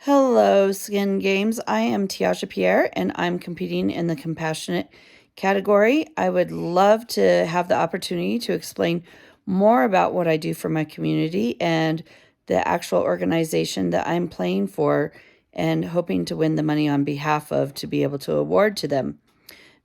Hello, Skin Games. I am Tiaja Pierre, and I'm competing in the compassionate category. I would love to have the opportunity to explain more about what I do for my community and the actual organization that I'm playing for and hoping to win the money on behalf of to be able to award to them.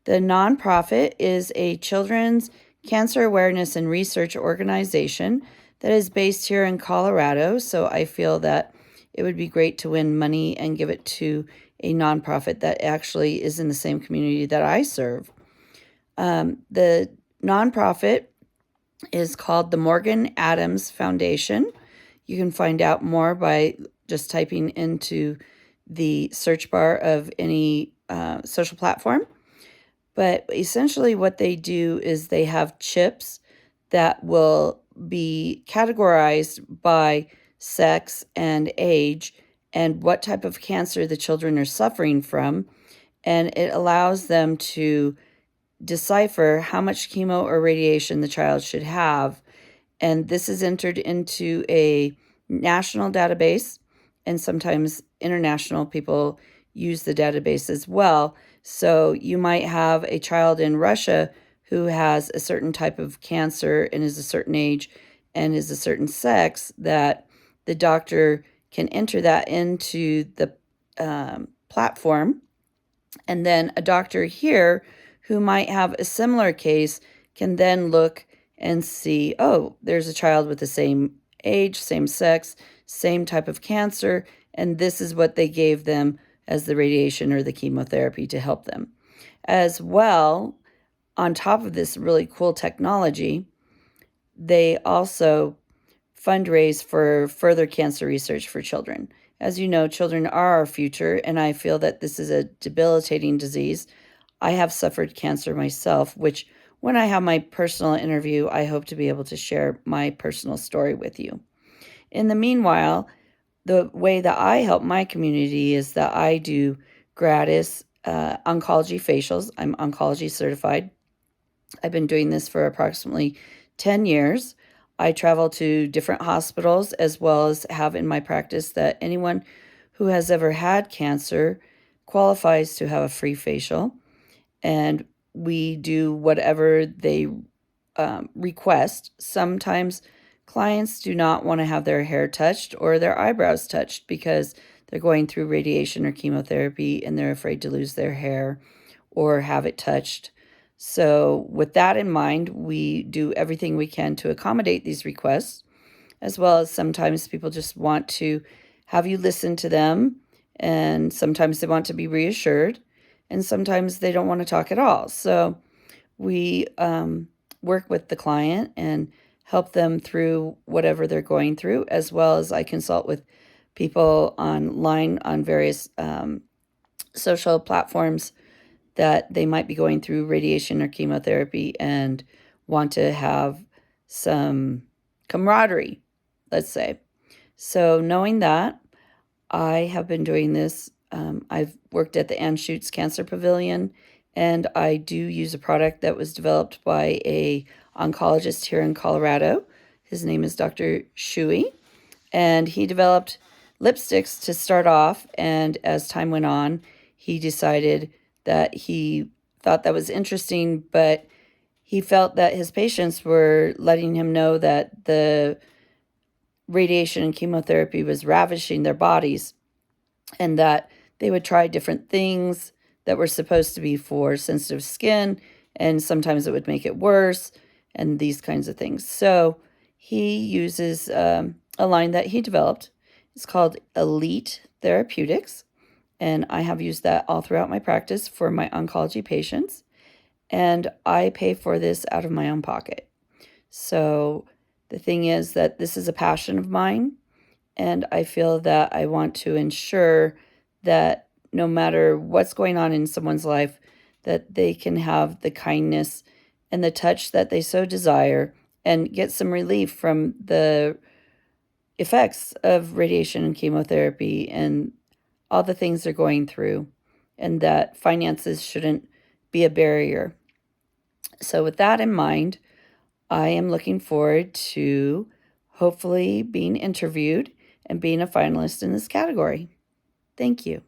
The nonprofit is a children's cancer awareness and research organization that is based here in Colorado. So I feel that it would be great to win money and give it to a nonprofit that actually is in the same community that I serve. The nonprofit is called the Morgan Adams Foundation. You can find out more by just typing into the search bar of any social platform. But essentially what they do is they have chips that will be categorized by sex and age and what type of cancer the children are suffering from. And it allows them to decipher how much chemo or radiation the child should have. And this is entered into a national database, and sometimes international people use the database as well. So you might have a child in Russia who has a certain type of cancer and is a certain age and is a certain sex, that the doctor can enter that into the platform. And then a doctor here who might have a similar case can then look and see, oh, there's a child with the same age, same sex, same type of cancer, and this is what they gave them as the radiation or the chemotherapy to help them. As well, on top of this really cool technology, they also fundraise for further cancer research for children. As you know, children are our future, and I feel that this is a debilitating disease. I have suffered cancer myself, which when I have my personal interview, I hope to be able to share my personal story with you. In the meanwhile, the way that I help my community is that I do gratis oncology facials. I'm oncology certified. I've been doing this for approximately 10 years. I travel to different hospitals as well as have in my practice that anyone who has ever had cancer qualifies to have a free facial. And we do whatever they request. Sometimes clients do not want to have their hair touched or their eyebrows touched because they're going through radiation or chemotherapy and they're afraid to lose their hair or have it touched. So with that in mind, we do everything we can to accommodate these requests, as well as sometimes people just want to have you listen to them, and sometimes they want to be reassured, and sometimes they don't want to talk at all. So we work with the client and help them through whatever they're going through, as well as I consult with people online on various social platforms that they might be going through radiation or chemotherapy and want to have some camaraderie, let's say. So knowing that, I have been doing this. I've worked at the Anschutz Cancer Pavilion, and I do use a product that was developed by a oncologist here in Colorado. His name is Dr. Shui, and he developed lipsticks to start off, and as time went on, he decided that he thought that was interesting, but he felt that his patients were letting him know that the radiation and chemotherapy was ravaging their bodies and that they would try different things that were supposed to be for sensitive skin, and sometimes it would make it worse, and these kinds of things. So he uses a line that he developed. It's called Elite Therapeutics, and I have used that all throughout my practice for my oncology patients, and I pay for this out of my own pocket. So the thing is that this is a passion of mine, and I feel that I want to ensure that no matter what's going on in someone's life, that they can have the kindness and the touch that they so desire and get some relief from the effects of radiation and chemotherapy and all the things they're going through, and that finances shouldn't be a barrier. So with that in mind, I am looking forward to hopefully being interviewed and being a finalist in this category. Thank you.